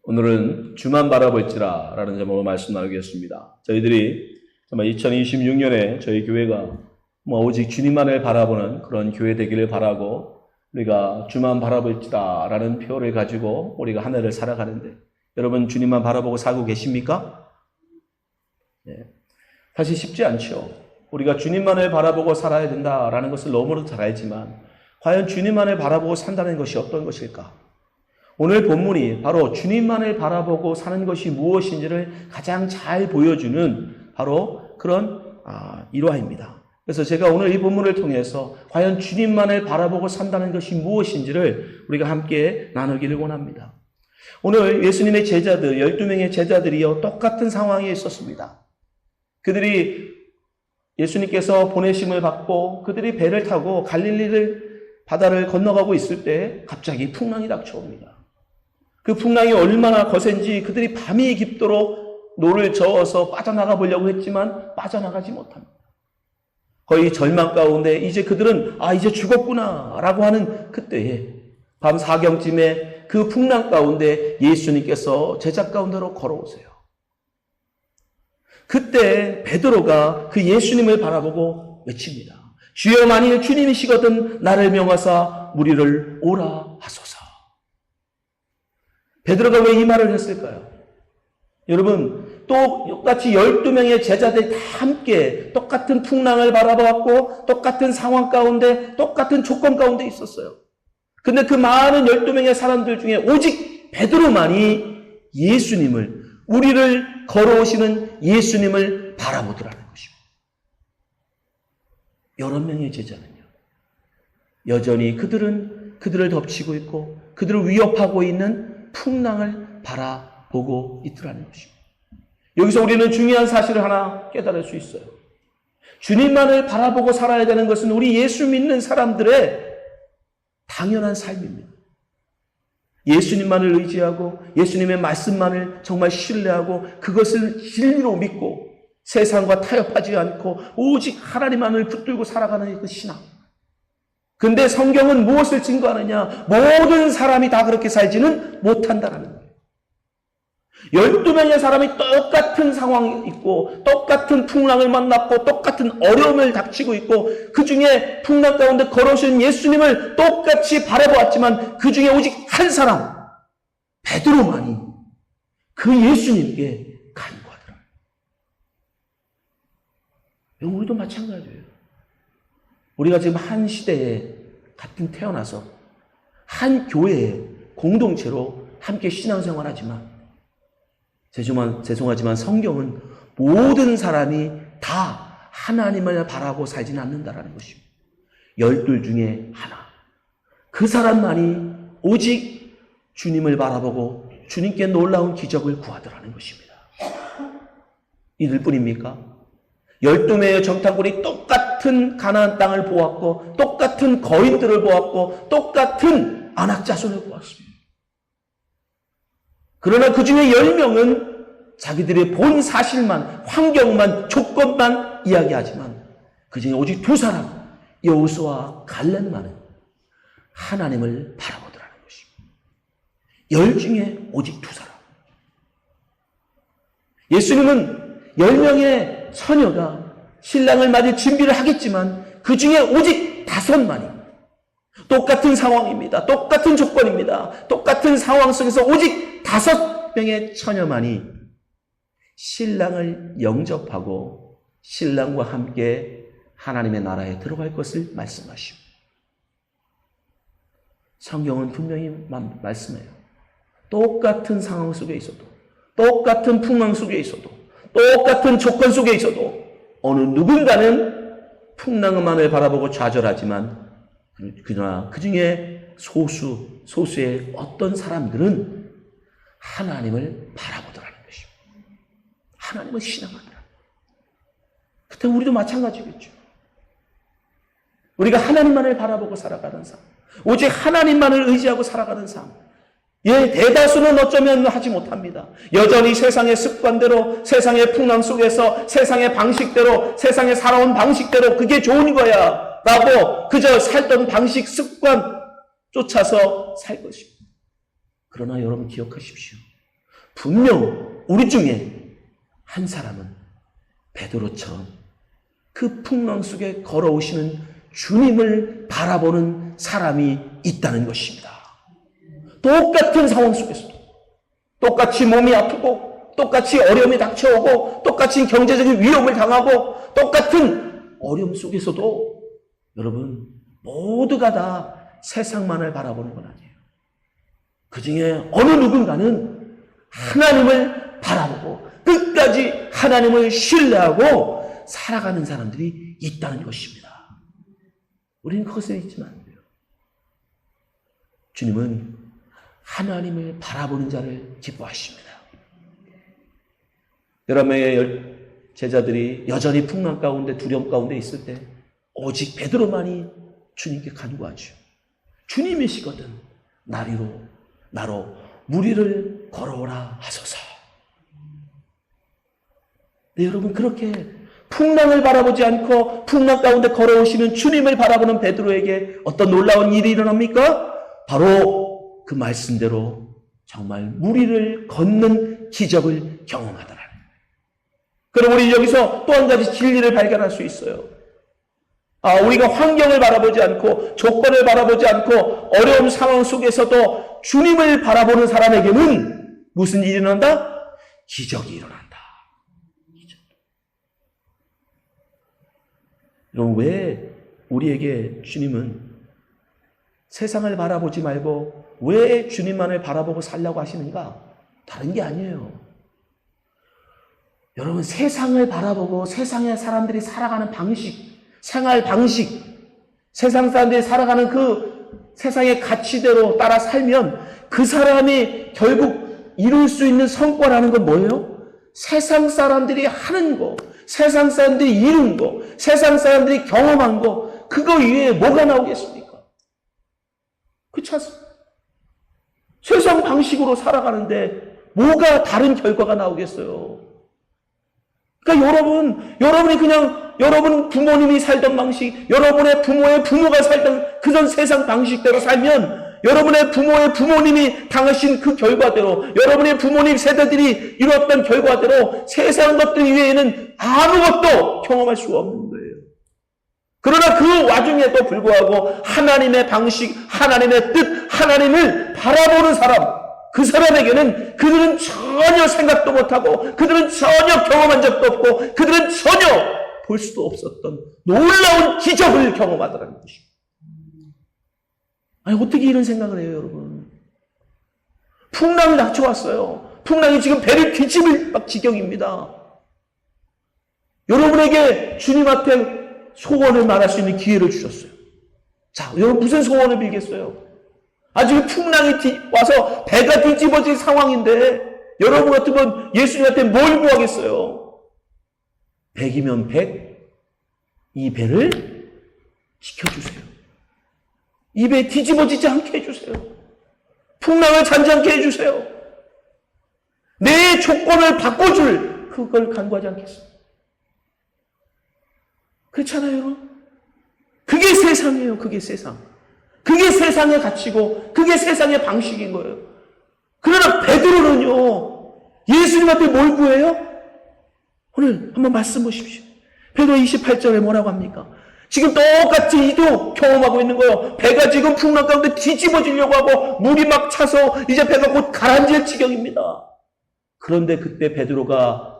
오늘은 주만 바라볼지라 라는 제목으로 말씀 나누겠습니다. 저희들이 정말 2026년에 저희 교회가 오직 주님만을 바라보는 그런 교회 되기를 바라고 우리가 주만 바라볼지라 라는 표를 가지고 우리가 한 해를 살아가는데 여러분 주님만 바라보고 살고 계십니까? 네. 사실 쉽지 않죠. 우리가 주님만을 바라보고 살아야 된다라는 것을 너무나도 잘 알지만 과연 주님만을 바라보고 산다는 것이 어떤 것일까? 오늘 본문이 바로 주님만을 바라보고 사는 것이 무엇인지를 가장 잘 보여주는 바로 그런 일화입니다. 그래서 제가 오늘 이 본문을 통해서 과연 주님만을 바라보고 산다는 것이 무엇인지를 우리가 함께 나누기를 원합니다. 오늘 예수님의 제자들, 12명의 제자들이요 똑같은 상황에 있었습니다. 그들이 예수님께서 보내심을 받고 그들이 배를 타고 갈릴리를 바다를 건너가고 있을 때 갑자기 풍랑이 닥쳐옵니다. 그 풍랑이 얼마나 거센지 그들이 밤이 깊도록 노를 저어서 빠져나가 보려고 했지만 빠져나가지 못합니다. 거의 절망 가운데 이제 그들은 이제 죽었구나 라고 하는 그때에 밤 4경쯤에 그 풍랑 가운데 예수님께서 제자 가운데로 걸어오세요. 그때 베드로가 그 예수님을 바라보고 외칩니다. 주여 만일 주님이시거든 나를 명하사 무리를 오라 하소서. 베드로가 왜 이 말을 했을까요? 여러분 똑같이 12명의 제자들이 다 함께 똑같은 풍랑을 바라보았고 똑같은 상황 가운데 똑같은 조건 가운데 있었어요. 근데 그 많은 12명의 사람들 중에 오직 베드로만이 예수님을 우리를 걸어오시는 예수님을 바라보더라는 것입니다. 여러 명의 제자는요. 여전히 그들을 덮치고 있고 그들을 위협하고 있는 풍랑을 바라보고 있더라는 것입니다. 여기서 우리는 중요한 사실을 하나 깨달을 수 있어요. 주님만을 바라보고 살아야 되는 것은 우리 예수 믿는 사람들의 당연한 삶입니다. 예수님만을 의지하고 예수님의 말씀만을 정말 신뢰하고 그것을 진리로 믿고 세상과 타협하지 않고 오직 하나님만을 붙들고 살아가는 그 신앙. 근데 성경은 무엇을 증거하느냐? 모든 사람이 다 그렇게 살지는 못한다라는 거예요. 12명의 사람이 똑같은 상황이 있고 똑같은 풍랑을 만났고 똑같은 어려움을 닥치고 있고 그 중에 풍랑 가운데 걸어오신 예수님을 똑같이 바라보았지만 그 중에 오직 한 사람 베드로만이 그 예수님께 간구하더라. 우리도 마찬가지예요. 우리가 지금 한 시대에 같은 태어나서 한 교회의 공동체로 함께 신앙생활하지만 죄송하지만 성경은 모든 사람이 다 하나님을 바라고 살지는 않는다라는 것입니다. 12 중에 하나. 그 사람만이 오직 주님을 바라보고 주님께 놀라운 기적을 구하더라는 것입니다. 이들 뿐입니까? 12명의 정탐꾼이 똑같은 가나안 땅을 보았고 똑같은 거인들을 보았고 똑같은 안악자손을 보았습니다. 그러나 그 중에 10명은 자기들의 본 사실만, 환경만, 조건만 이야기하지만 그 중에 오직 2사람 여호수아와 갈렙만은 하나님을 바라보더라는 것입니다. 10 중에 오직 2사람. 예수님은 10명의 처녀가 신랑을 맞을 준비를 하겠지만 그 중에 오직 5만이 똑같은 상황입니다. 똑같은 조건입니다. 똑같은 상황 속에서 오직 5명의 처녀만이 신랑을 영접하고 신랑과 함께 하나님의 나라에 들어갈 것을 말씀하십니다. 성경은 분명히 말씀해요. 똑같은 상황 속에 있어도 똑같은 풍랑 속에 있어도 똑같은 조건 속에 있어도 어느 누군가는 풍랑만을 바라보고 좌절하지만 그러나 그 중에 소수의 어떤 사람들은 하나님을 바라보더라는 것입니다. 하나님을 신앙하더라. 그때 우리도 마찬가지겠죠. 우리가 하나님만을 바라보고 살아가는 삶, 오직 하나님만을 의지하고 살아가는 삶. 대다수는 어쩌면 하지 못합니다. 여전히 세상의 습관대로, 세상의 풍랑 속에서, 세상의 방식대로, 세상에 살아온 방식대로 그게 좋은 거야 라고 그저 살던 방식, 습관 쫓아서 살 것입니다. 그러나 여러분 기억하십시오. 분명 우리 중에 한 사람은 베드로처럼 그 풍랑 속에 걸어오시는 주님을 바라보는 사람이 있다는 것입니다. 똑같은 상황 속에서도 똑같이 몸이 아프고 똑같이 어려움이 닥쳐오고 똑같이 경제적인 위험을 당하고 똑같은 어려움 속에서도 여러분 모두가 다 세상만을 바라보는 건 아니에요. 그 중에 어느 누군가는 하나님을 바라보고 끝까지 하나님을 신뢰하고 살아가는 사람들이 있다는 것입니다. 우리는 그것을 잊지만 안 돼요. 주님은 하나님을 바라보는 자를 기뻐하십니다. 11명의 제자들이 여전히 풍랑 가운데 두려움 가운데 있을 때 오직 베드로만이 주님께 간구하죠. 주님이시거든 나로 무리를 걸어오라 하소서. 네, 여러분 그렇게 풍랑을 바라보지 않고 풍랑 가운데 걸어오시는 주님을 바라보는 베드로에게 어떤 놀라운 일이 일어납니까? 바로 그 말씀대로 정말 무리를 걷는 기적을 경험하더라. 그럼 우리 여기서 또 한 가지 진리를 발견할 수 있어요. 우리가 환경을 바라보지 않고 조건을 바라보지 않고 어려운 상황 속에서도 주님을 바라보는 사람에게는 무슨 일이 일어난다? 기적이 일어난다. 그럼 왜 우리에게 주님은 세상을 바라보지 말고 왜 주님만을 바라보고 살려고 하시는가? 다른 게 아니에요. 여러분 세상을 바라보고 세상의 사람들이 살아가는 방식, 생활 방식, 세상 사람들이 살아가는 그 세상의 가치대로 따라 살면 그 사람이 결국 이룰 수 있는 성과라는 건 뭐예요? 세상 사람들이 하는 거, 세상 사람들이 이룬 거, 세상 사람들이 경험한 거, 그거 이외에 뭐가 나오겠습니까? 그렇지 않습니까? 세상 방식으로 살아가는데 뭐가 다른 결과가 나오겠어요? 그러니까 여러분이 그냥 여러분 부모님이 살던 방식, 여러분의 부모의 부모가 살던 그런 세상 방식대로 살면 여러분의 부모의 부모님이 당하신 그 결과대로 여러분의 부모님 세대들이 이루었던 결과대로 세상 것들 이외에는 아무것도 경험할 수가 없는 거예요. 그러나 그 와중에도 불구하고 하나님의 방식, 하나님의 뜻, 하나님을 바라보는 사람, 그 사람에게는 그들은 전혀 생각도 못하고 그들은 전혀 경험한 적도 없고 그들은 전혀 볼 수도 없었던 놀라운 기적을 경험하더라는 것입니다. 아니 어떻게 이런 생각을 해요, 여러분? 풍랑이 닥쳐왔어요. 풍랑이 지금 배를 뒤집을 지경입니다. 여러분에게 주님 앞에 소원을 말할 수 있는 기회를 주셨어요. 자, 여러분 무슨 소원을 빌겠어요? 지금 풍랑이 와서 배가 뒤집어질 상황인데 여러분 같으면 예수님한테 뭘 구하겠어요? 100이면 100, 이 배를 지켜주세요. 이 배 뒤집어지지 않게 해주세요. 풍랑을 잔잔케 해주세요. 내 조건을 바꿔줄 그걸 간구하지 않겠습니다. 그렇잖아요, 여러분? 그게 세상이에요, 그게 세상. 그게 세상의 가치고 그게 세상의 방식인 거예요. 그러나 베드로는요, 예수님한테 뭘 구해요? 오늘 한번 말씀 보십시오. 베드로 28절에 뭐라고 합니까? 지금 똑같이 이도 경험하고 있는 거예요. 배가 지금 풍랑 가운데 뒤집어지려고 하고 물이 막 차서 이제 배가 곧 가라앉을 지경입니다. 그런데 그때 베드로가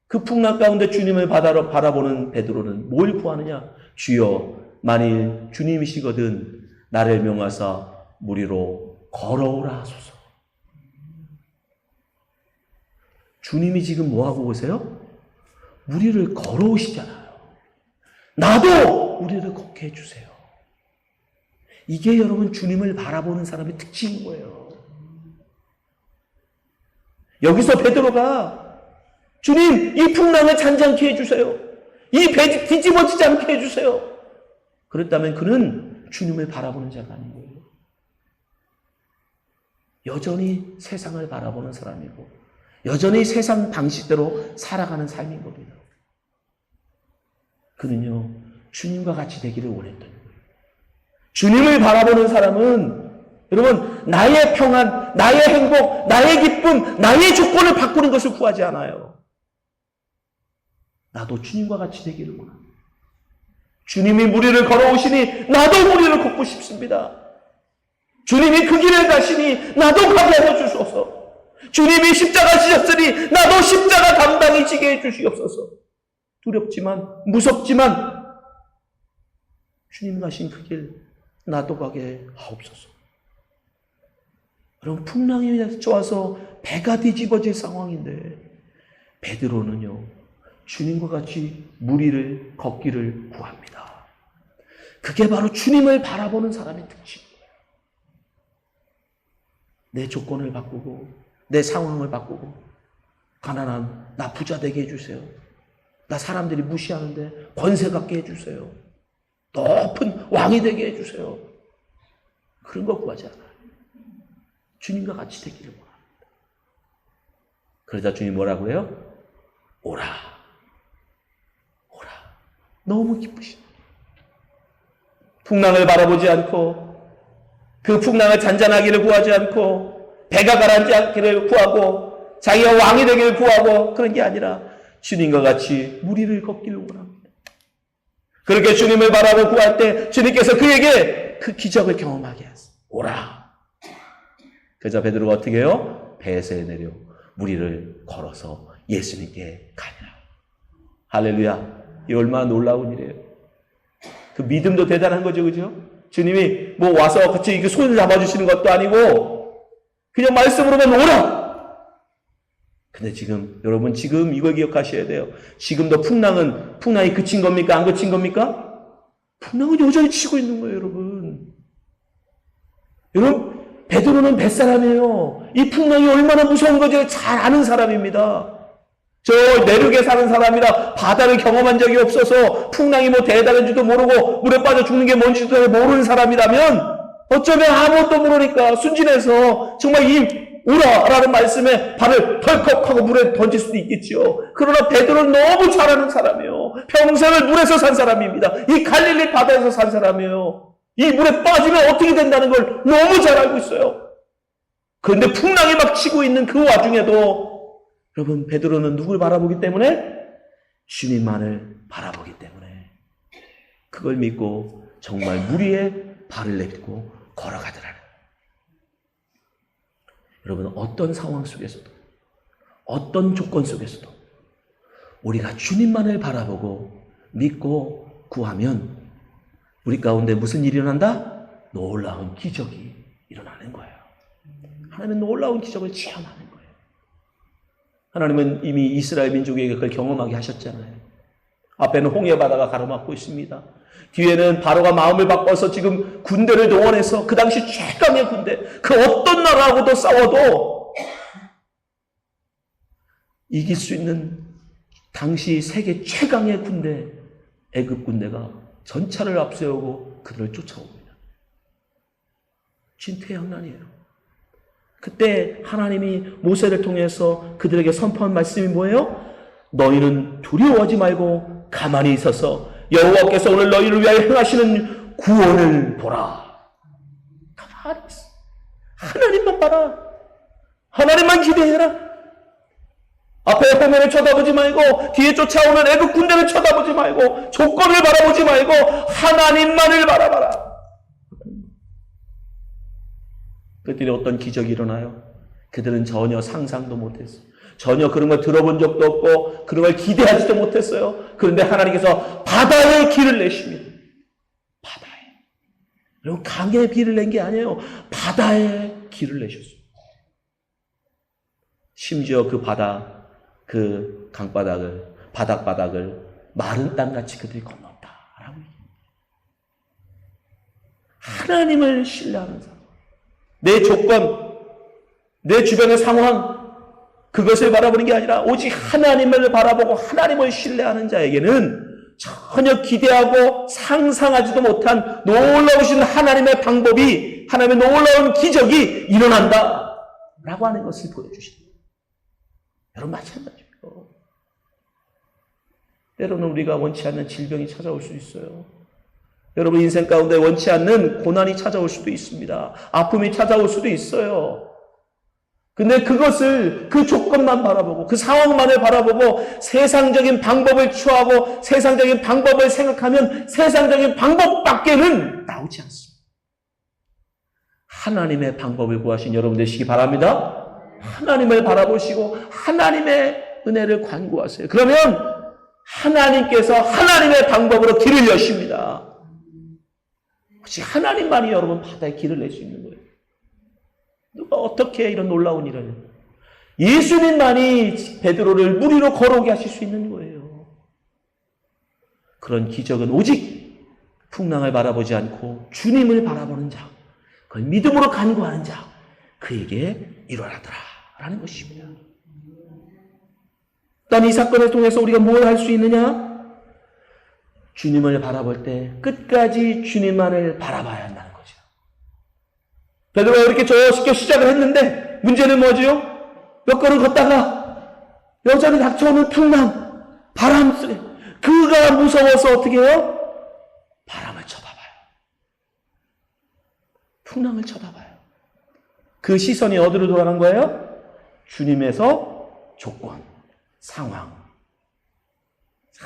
그 풍랑 가운데 주님을 바라보는 베드로는 뭘 구하느냐? 주여, 만일 주님이시거든 나를 명하사 무리로 걸어오라 하소서. 주님이 지금 뭐하고 오세요? 무리를 걸어오시잖아요. 나도 우리를 걷게 해주세요. 이게 여러분 주님을 바라보는 사람의 특징인 거예요. 여기서 베드로가 주님 이 풍랑을 잔잔케 해주세요. 이 배 뒤집어지지 않게 해주세요. 그랬다면 그는 주님을 바라보는 자가 아닌 거예요. 여전히 세상을 바라보는 사람이고 여전히 세상 방식대로 살아가는 삶인 겁니다. 그는요 주님과 같이 되기를 원했던 거예요. 주님을 바라보는 사람은 여러분, 나의 평안, 나의 행복, 나의 기쁨, 나의 조건을 바꾸는 것을 구하지 않아요. 나도 주님과 같이 되기를 원합니다. 주님이 무리를 걸어오시니 나도 무리를 걷고 싶습니다. 주님이 그 길을 가시니 나도 가게 하여 주소서. 주님이 십자가 지셨으니 나도 십자가 담당히 지게 해 주시옵소서. 두렵지만, 무섭지만 주님 가신 그 길 나도 가게 하옵소서. 여러분, 풍랑이 좋아서 배가 뒤집어질 상황인데 베드로는요, 주님과 같이 무리를 걷기를 구합니다. 그게 바로 주님을 바라보는 사람의 특징이에요. 내 조건을 바꾸고 내 상황을 바꾸고, 가난한 나 부자 되게 해주세요. 나 사람들이 무시하는데 권세 갖게 해주세요. 높은 왕이 되게 해주세요. 그런 거 구하지 않아요. 주님과 같이 되기를 원합니다. 그러자 주님 뭐라고 해요? 오라. 오라. 너무 기쁘시다. 풍랑을 바라보지 않고, 그 풍랑을 잔잔하기를 구하지 않고, 배가 가라앉지 않기를 구하고, 자기가 왕이 되기를 구하고, 그런 게 아니라 주님과 같이 무리를 걷기를 원합니다. 그렇게 주님을 바라보고 구할 때 주님께서 그에게 그 기적을 경험하게 하세요. 오라. 그래서 베드로가 어떻게 해요? 배에서 내려 무리를 걸어서 예수님께 가니라. 할렐루야. 이 얼마나 놀라운 일이에요. 그 믿음도 대단한 거죠, 그죠? 주님이 뭐 와서 같이 이렇게 손을 잡아주시는 것도 아니고 그냥 말씀으로만 오라. 근데 지금 여러분, 지금 이걸 기억하셔야 돼요. 지금도 풍랑이 그친 겁니까? 안 그친 겁니까? 풍랑은 여전히 치고 있는 거예요, 여러분. 여러분, 베드로는 뱃사람이에요. 이 풍랑이 얼마나 무서운 건지 잘 아는 사람입니다. 저 내륙에 사는 사람이라 바다를 경험한 적이 없어서 풍랑이 뭐 대단한지도 모르고 물에 빠져 죽는 게 뭔지도 모르는 사람이라면 어쩌면 아무것도 모르니까 순진해서 정말 이 오라라는 말씀에 발을 덜컥하고 물에 던질 수도 있겠죠. 그러나 베드로는 너무 잘 아는 사람이에요. 평생을 물에서 산 사람입니다. 이 갈릴리 바다에서 산 사람이에요. 이 물에 빠지면 어떻게 된다는 걸 너무 잘 알고 있어요. 그런데 풍랑이 막 치고 있는 그 와중에도 여러분, 베드로는 누굴 바라보기 때문에? 주님만을 바라보기 때문에 그걸 믿고 정말 물 위에 발을 내딛고 걸어가더라는. 여러분, 어떤 상황 속에서도, 어떤 조건 속에서도 우리가 주님만을 바라보고 믿고 구하면 우리 가운데 무슨 일이 일어난다? 놀라운 기적이 일어나는 거예요. 하나님은 놀라운 기적을 체험하는 거예요. 하나님은 이미 이스라엘 민족에게 그걸 경험하게 하셨잖아요. 앞에는 홍해 바다가 가로막고 있습니다. 뒤에는 바로가 마음을 바꿔서 지금 군대를 동원해서 그 당시 최강의 군대, 그 어떤 나라하고도 싸워도 이길 수 있는 당시 세계 최강의 군대, 애굽 군대가 전차를 앞세우고 그들을 쫓아옵니다. 진퇴양난이에요. 그때 하나님이 모세를 통해서 그들에게 선포한 말씀이 뭐예요? 너희는 두려워하지 말고 가만히 있어서 여호와께서 오늘 너희를 위하여 행하시는 구원을 보라. 가만히 있어. 하나님만 봐라. 하나님만 기대해라. 앞에 화면을 쳐다보지 말고 뒤에 쫓아오는 애국 군대를 쳐다보지 말고 조건을 바라보지 말고 하나님만을 바라봐라. 그들이 어떤 기적이 일어나요? 그들은 전혀 상상도 못했어요. 전혀 그런 걸 들어본 적도 없고 그런 걸 기대하지도 못했어요. 그런데 하나님께서 바다에 길을 내십니다. 바다에. 여러분, 강에 길을 낸 게 아니에요. 바다에 길을 내셨어요. 심지어 그 바다, 그 강바닥을, 바닥바닥을 마른 땅같이 그들이 건넜다라고 얘기합니다. 하나님을 신뢰하는 사람. 내 조건, 내 주변의 상황, 그것을 바라보는 게 아니라 오직 하나님을 바라보고 하나님을 신뢰하는 자에게는 전혀 기대하고 상상하지도 못한 놀라우신 하나님의 방법이, 하나님의 놀라운 기적이 일어난다 라고 하는 것을 보여주십니다. 여러분, 마찬가지예요. 때로는 우리가 원치 않는 질병이 찾아올 수 있어요. 여러분 인생 가운데 원치 않는 고난이 찾아올 수도 있습니다. 아픔이 찾아올 수도 있어요. 근데 그것을 그 조건만 바라보고 그 상황만을 바라보고 세상적인 방법을 취하고 세상적인 방법을 생각하면 세상적인 방법밖에는 나오지 않습니다. 하나님의 방법을 구하신 여러분 되시기 바랍니다. 하나님을 바라보시고 하나님의 은혜를 간구하세요. 그러면 하나님께서 하나님의 방법으로 길을 여십니다. 혹시 하나님만이 여러분 바다에 길을 낼 수 있는 거예요. 누가 어떻게 이런 놀라운 일을. 예수님만이 베드로를 물 위로 걸어오게 하실 수 있는 거예요. 그런 기적은 오직 풍랑을 바라보지 않고 주님을 바라보는 자, 그걸 믿음으로 간구하는 자, 그에게 일어나더라 라는 것입니다. 일단 이 사건을 통해서 우리가 뭘 할 수 있느냐? 주님을 바라볼 때 끝까지 주님만을 바라봐야 한다는 거죠. 베드로가 이렇게 저쉽게 시작을 했는데 문제는 뭐죠? 몇 걸음 걷다가 여전히 닥쳐오는 풍랑, 바람 소리. 그가 무서워서 어떻게 해요? 바람을 쳐다봐요. 풍랑을 쳐다봐요. 그 시선이 어디로 돌아간 거예요? 주님에서 조건, 상황.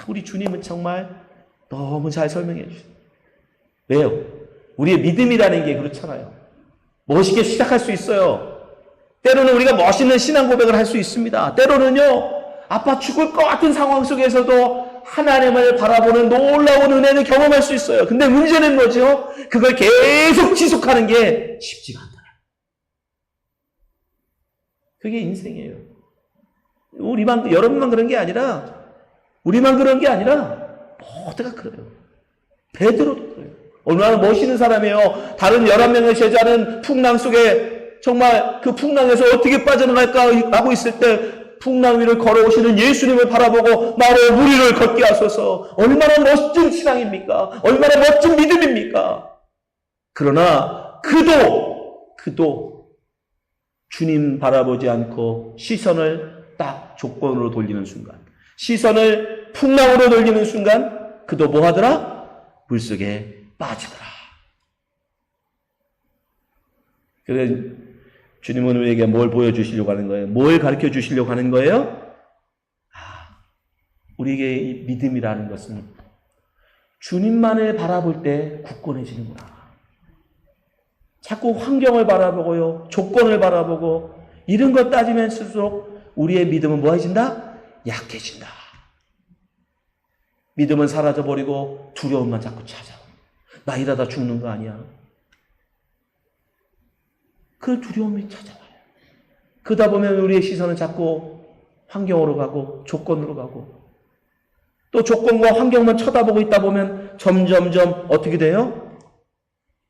우리 주님은 정말 너무 잘 설명해 주세요. 왜요? 우리의 믿음이라는 게 그렇잖아요. 멋있게 시작할 수 있어요. 때로는 우리가 멋있는 신앙 고백을 할 수 있습니다. 때로는요, 아파 죽을 것 같은 상황 속에서도 하나님을 바라보는 놀라운 은혜를 경험할 수 있어요. 근데 문제는 뭐죠? 그걸 계속 지속하는 게 쉽지가 않다. 그게 인생이에요. 여러분만 그런 게 아니라, 우리만 그런 게 아니라, 모두가 그래요. 베드로도 그래요. 얼마나 멋있는 사람이에요. 다른 11명의 제자는 풍랑 속에 정말 그 풍랑에서 어떻게 빠져나갈까 하고 있을 때 풍랑 위를 걸어오시는 예수님을 바라보고 나로 물 위를 걷게 하소서. 얼마나 멋진 신앙입니까? 얼마나 멋진 믿음입니까? 그러나 그도 주님 바라보지 않고 시선을 딱 조건으로 돌리는 순간, 시선을 풍랑으로 돌리는 순간 그도 뭐 하더라? 물속에 빠지더라. 그래서 주님은 우리에게 뭘 보여주시려고 하는 거예요? 뭘 가르쳐 주시려고 하는 거예요? 우리에게 이 믿음이라는 것은 주님만을 바라볼 때 굳건해지는구나. 자꾸 환경을 바라보고요, 조건을 바라보고 이런 것 따지면 쓸수록 우리의 믿음은 뭐해진다? 약해진다. 믿음은 사라져버리고 두려움만 자꾸 찾아옵니다. 나 이러다 죽는 거 아니야? 그 두려움이 찾아와요. 그러다 보면 우리의 시선은 자꾸 환경으로 가고 조건으로 가고 또 조건과 환경만 쳐다보고 있다 보면 점점점 어떻게 돼요?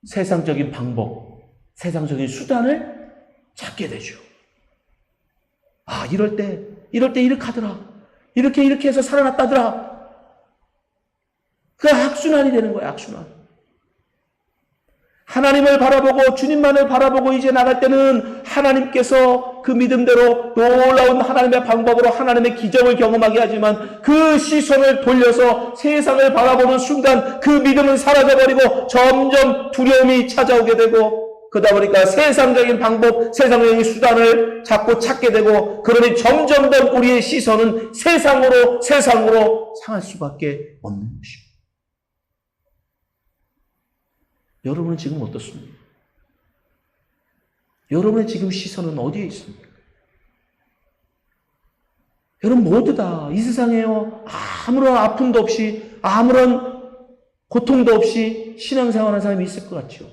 세상적인 방법, 세상적인 수단을 찾게 되죠. 이럴 때 이렇게 하더라. 이렇게 해서 살아났다더라. 그 악순환이 되는 거예요, 악순환. 하나님을 바라보고 주님만을 바라보고 이제 나갈 때는 하나님께서 그 믿음대로 놀라운 하나님의 방법으로 하나님의 기적을 경험하게 하지만 그 시선을 돌려서 세상을 바라보는 순간 그 믿음은 사라져버리고 점점 두려움이 찾아오게 되고 그러다 보니까 세상적인 방법, 세상적인 수단을 자꾸 찾게 되고 그러니 점점 더 우리의 시선은 세상으로 상할 수밖에 없는 것입니다. 여러분은 지금 어떻습니까? 여러분의 지금 시선은 어디에 있습니까? 여러분 모두 다 이 세상에요, 아무런 아픔도 없이 아무런 고통도 없이 신앙생활하는 사람이 있을 것 같죠?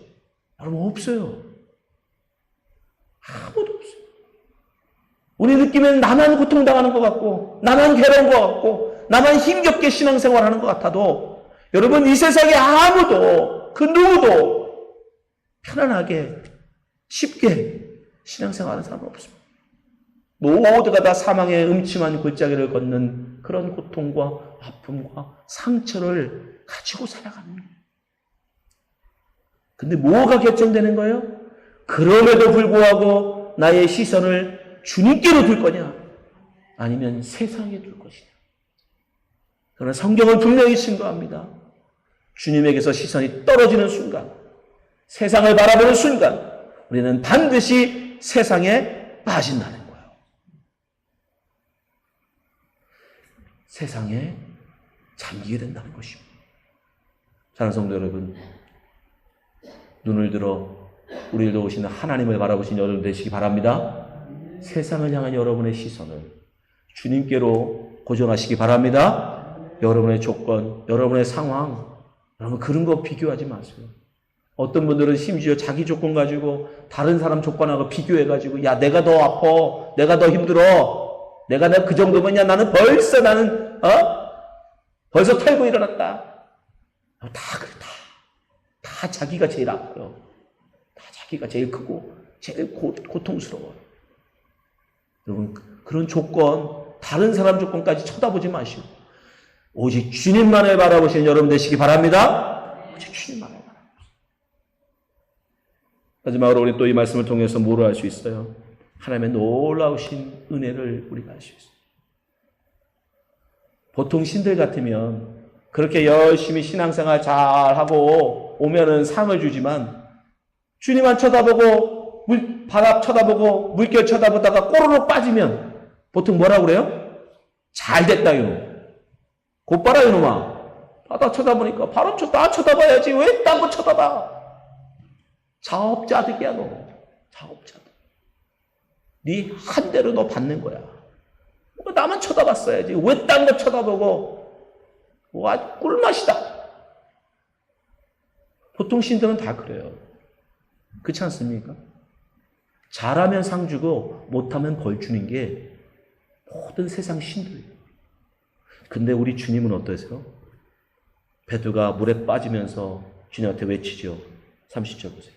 여러분 없어요. 아무도 없어요. 우리 느끼면 나만 고통당하는 것 같고 나만 괴로운 것 같고 나만 힘겹게 신앙생활하는 것 같아도 여러분 이 세상에 아무도 그 누구도 편안하게 쉽게 신앙생활하는 사람은 없습니다. 모두가 다 사망의 음침한 골짜기를 걷는 그런 고통과 아픔과 상처를 가지고 살아가는 거예요. 근데 뭐가 결정되는 거예요? 그럼에도 불구하고 나의 시선을 주님께로 둘 거냐 아니면 세상에 둘 것이냐. 그러나 성경은 분명히 증거합니다. 주님에게서 시선이 떨어지는 순간, 세상을 바라보는 순간 우리는 반드시 세상에 빠진다는 거예요. 세상에 잠기게 된다는 것입니다. 사랑하는 성도 여러분, 눈을 들어 우리를 도우시는 하나님을 바라보신 여러분 되시기 바랍니다. 세상을 향한 여러분의 시선을 주님께로 고정하시기 바랍니다. 여러분의 조건, 여러분의 상황, 여러분 그런 거 비교하지 마세요. 어떤 분들은 심지어 자기 조건 가지고 다른 사람 조건하고 비교해가지고 야 내가 더 아파, 내가 더 힘들어, 내가 그 정도면 야 나는 벌써 털고 일어났다. 다 자기가 제일 아파요. 다 자기가 제일 크고 제일 고통스러워요. 여러분 그런 조건, 다른 사람 조건까지 쳐다보지 마시고 오직 주님만을 바라보시는 여러분 되시기 바랍니다. 오직 주님만을 바라보세요. 마지막으로 우리 또 이 말씀을 통해서 뭐로 알 수 있어요? 하나님의 놀라우신 은혜를 우리가 알 수 있어요. 보통 신들 같으면 그렇게 열심히 신앙생활 잘하고 오면은 상을 주지만 주님만 쳐다보고 바닥 쳐다보고 물결 쳐다보다가 꼬르륵 빠지면 보통 뭐라고 그래요? 잘됐다 이놈. 곧봐라 이놈아. 바닥 쳐다보니까 바람 나 쳐다봐야지 왜 딴 거 쳐다봐. 자업자득이야 너. 자업자득. 네 한 대로 너 받는 거야. 나만 쳐다봤어야지 왜 딴 거 쳐다보고. 와 꿀맛이다. 보통 신들은 다 그래요. 그렇지 않습니까? 잘하면 상 주고 못하면 벌 주는 게 모든 세상 신들이에요. 근데 우리 주님은 어떠세요? 베드로가 물에 빠지면서 주님한테 외치죠. 30절 보세요.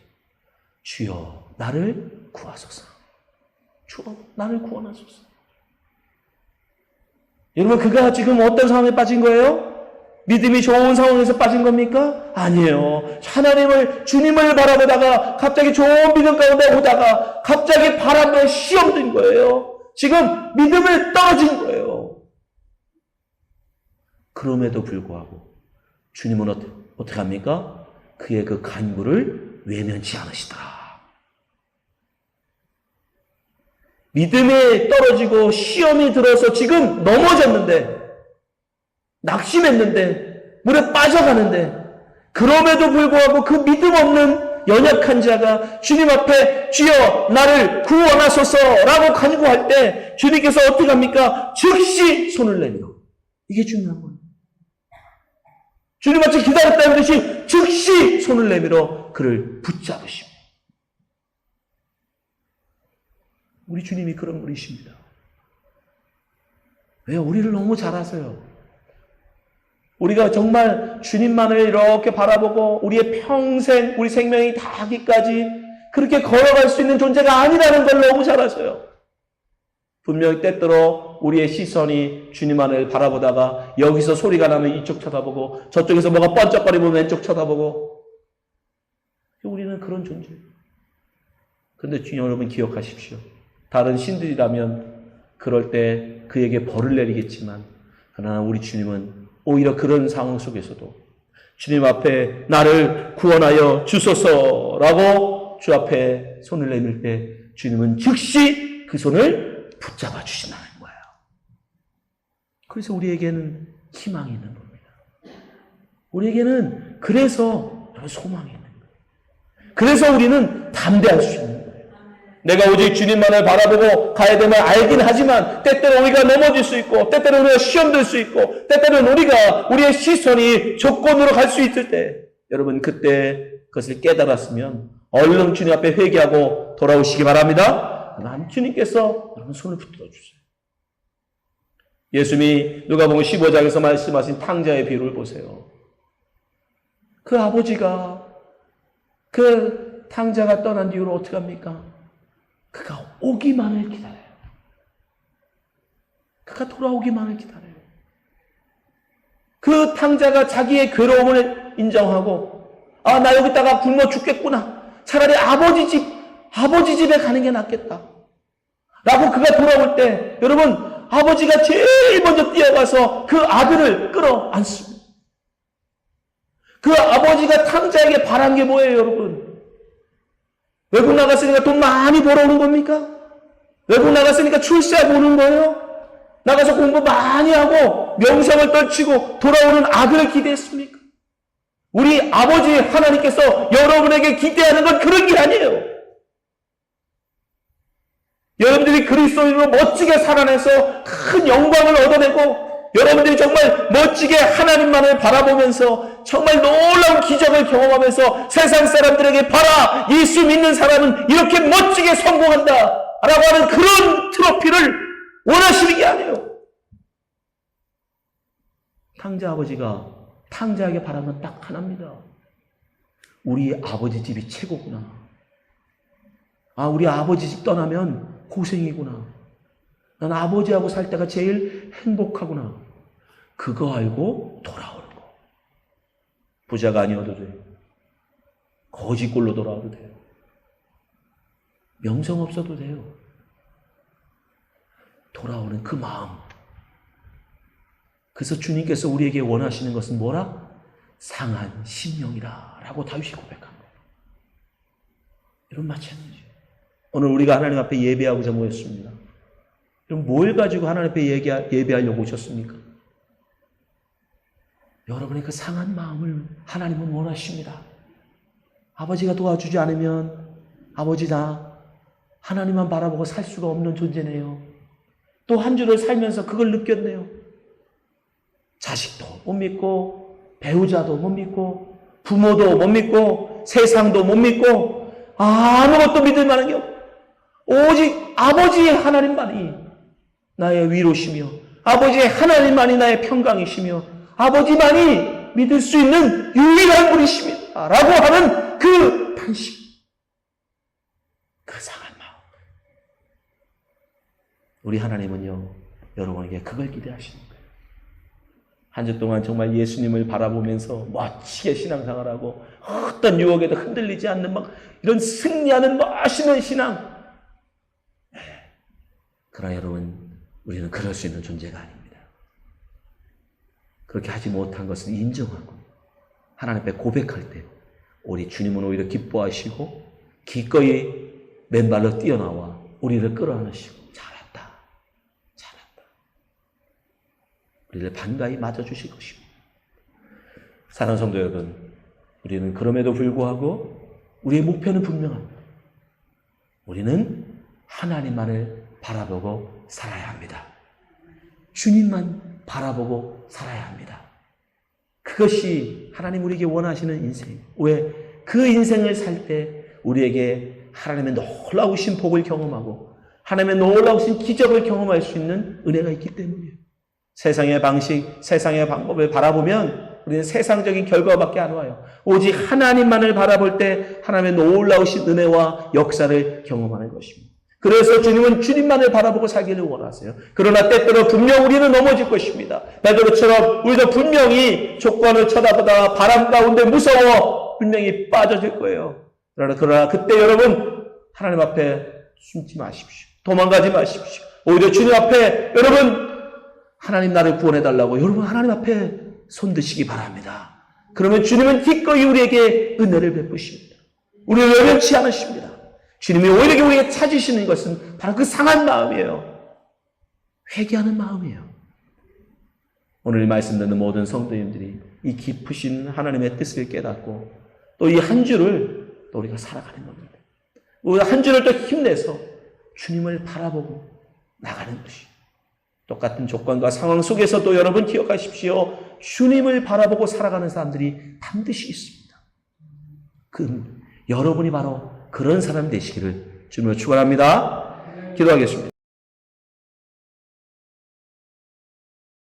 주여 나를 구하소서. 주여 나를 구원하소서. 여러분 그가 지금 어떤 상황에 빠진 거예요? 믿음이 좋은 상황에서 빠진 겁니까? 아니에요. 주님을 바라보다가 갑자기 좋은 믿음 가운데 오다가 갑자기 바람에 시험 든 거예요. 지금 믿음을 떨어진 거예요. 그럼에도 불구하고 주님은 어떻게 합니까? 그의 그 간구를 외면치 않으시더라. 믿음이 떨어지고 시험이 들어서 지금 넘어졌는데 낙심했는데 물에 빠져가는데 그럼에도 불구하고 그 믿음 없는 연약한 자가 주님 앞에 주여 나를 구원하소서라고 간구할 때 주님께서 어떻게 합니까? 즉시 손을 내밀어. 이게 중요한 거예요. 주님 같이 기다렸다는 듯이 즉시 손을 내밀어 그를 붙잡으십니다. 우리 주님이 그런 분이십니다. 왜? 우리를 너무 잘 아세요. 우리가 정말 주님만을 이렇게 바라보고 우리의 평생, 우리 생명이 다하기까지 그렇게 걸어갈 수 있는 존재가 아니라는 걸 너무 잘 아세요. 분명히 때때로 우리의 시선이 주님만을 바라보다가 여기서 소리가 나면 이쪽 쳐다보고 저쪽에서 뭐가 번쩍거리면 왼쪽 쳐다보고 우리는 그런 존재예요. 그런데 주님 여러분 기억하십시오. 다른 신들이라면 그럴 때 그에게 벌을 내리겠지만 그러나 우리 주님은 오히려 그런 상황 속에서도 주님 앞에 나를 구원하여 주소서라고 주 앞에 손을 내밀 때 주님은 즉시 그 손을 붙잡아 주신다는 거예요. 그래서 우리에게는 희망이 있는 겁니다. 우리에게는 그래서 소망이 있는 거예요. 그래서 우리는 담대할 수 있는 거예요. 내가 오직 주님만을 바라보고 가야 됨을 알긴 하지만 때때로 우리가 넘어질 수 있고 때때로 우리가 시험 들 수 있고 때때로는 우리의 시선이 조건으로 갈 수 있을 때 여러분 그때 그것을 깨달았으면 얼른 주님 앞에 회개하고 돌아오시기 바랍니다. 주님께서 여러분 손을 붙들어 주세요. 예수님이 누가복음 15장에서 말씀하신 탕자의 비유를 보세요. 그 아버지가 그 탕자가 떠난 뒤로 어떻게 합니까? 그가 오기만을 기다려요. 그가 돌아오기만을 기다려요. 그 탕자가 자기의 괴로움을 인정하고 나 여기다가 굶어 죽겠구나. 차라리 아버지 집에 가는 게 낫겠다. 라고 그가 돌아올 때 여러분 아버지가 제일 먼저 뛰어가서 그 아들을 끌어안습니다. 그 아버지가 탕자에게 바란 게 뭐예요, 여러분? 외국 나갔으니까 돈 많이 벌어오는 겁니까? 외국 나갔으니까 출세하고 오는 거예요? 나가서 공부 많이 하고 명성을 떨치고 돌아오는 아들을 기대했습니까? 우리 아버지 하나님께서 여러분에게 기대하는 건 그런 게 아니에요. 여러분들이 그리스도인으로 멋지게 살아내서 큰 영광을 얻어내고 여러분들이 정말 멋지게 하나님만을 바라보면서 정말 놀라운 기적을 경험하면서 세상 사람들에게 봐라, 예수 믿는 사람은 이렇게 멋지게 성공한다 라고 하는 그런 트로피를 원하시는 게 아니에요. 탕자 아버지가 탕자에게 바란 건 딱 하나입니다. 우리 아버지 집이 최고구나. 우리 아버지 집 떠나면 고생이구나. 난 아버지하고 살 때가 제일 행복하구나. 그거 알고 돌아오는 거. 부자가 아니어도 돼. 거지꼴로 돌아와도 돼요. 명성 없어도 돼요. 돌아오는 그 마음. 그래서 주님께서 우리에게 원하시는 것은 뭐라? 상한 심령이라 라고 다윗이 고백한 거예요. 이런 마찬가지예요. 오늘 우리가 하나님 앞에 예배하고자 모였습니다. 그럼 뭘 가지고 하나님 앞에 예배하려고 오셨습니까? 여러분의 그 상한 마음을 하나님은 원하십니다. 아버지가 도와주지 않으면 아버지 나 하나님만 바라보고 살 수가 없는 존재네요. 또 한 주를 살면서 그걸 느꼈네요. 자식도 못 믿고 배우자도 못 믿고 부모도 못 믿고 세상도 못 믿고 아무것도 믿을 만한 게 없고 오직 아버지의 하나님만이 나의 위로시며 아버지의 하나님만이 나의 평강이시며 아버지만이 믿을 수 있는 유일한 분이십니다 라고 하는 그 탄식, 그 상한 마음. 우리 하나님은요 여러분에게 그걸 기대하시는 거예요. 한 주 동안 정말 예수님을 바라보면서 멋지게 신앙생활을 하고 어떤 유혹에도 흔들리지 않는 막 이런 승리하는 멋있는 신앙. 그러나 여러분 우리는 그럴 수 있는 존재가 아닙니다. 그렇게 하지 못한 것을 인정하고 하나님 앞에 고백할 때 우리 주님은 오히려 기뻐하시고 기꺼이 맨발로 뛰어나와 우리를 끌어안으시고 잘한다. 우리를 반가이 맞아주실 것입니다. 사랑하는 성도 여러분, 우리는 그럼에도 불구하고 우리의 목표는 분명합니다. 우리는 하나님만을 바라보고 살아야 합니다. 주님만 바라보고 살아야 합니다. 그것이 하나님 우리에게 원하시는 인생이에요. 왜? 그 인생을 살 때 우리에게 하나님의 놀라우신 복을 경험하고 하나님의 놀라우신 기적을 경험할 수 있는 은혜가 있기 때문이에요. 세상의 방식, 세상의 방법을 바라보면 우리는 세상적인 결과밖에 안 와요. 오직 하나님만을 바라볼 때 하나님의 놀라우신 은혜와 역사를 경험하는 것입니다. 그래서 주님은 주님만을 바라보고 살기를 원하세요. 그러나 때때로 분명 우리는 넘어질 것입니다. 베드로처럼 우리도 분명히 조건을 쳐다보다가 바람 가운데 무서워 분명히 빠져질 거예요. 그러나 그때 여러분 하나님 앞에 숨지 마십시오. 도망가지 마십시오. 오히려 주님 앞에 여러분 하나님 나를 구원해달라고 여러분 하나님 앞에 손드시기 바랍니다. 그러면 주님은 기꺼이 우리에게 은혜를 베푸십니다. 우리를 외면치 않으십니다. 주님이 오히려 우리에게 찾으시는 것은 바로 그 상한 마음이에요. 회개하는 마음이에요. 오늘 말씀 듣는 모든 성도님들이 이 깊으신 하나님의 뜻을 깨닫고 또 이 한 주를 또 우리가 살아가는 겁니다. 우리 한 주를 또 힘내서 주님을 바라보고 나가는 것이 똑같은 조건과 상황 속에서도 여러분 기억하십시오. 주님을 바라보고 살아가는 사람들이 반드시 있습니다. 여러분이 바로 그런 사람 되시기를 주님으로 축원합니다. 기도하겠습니다.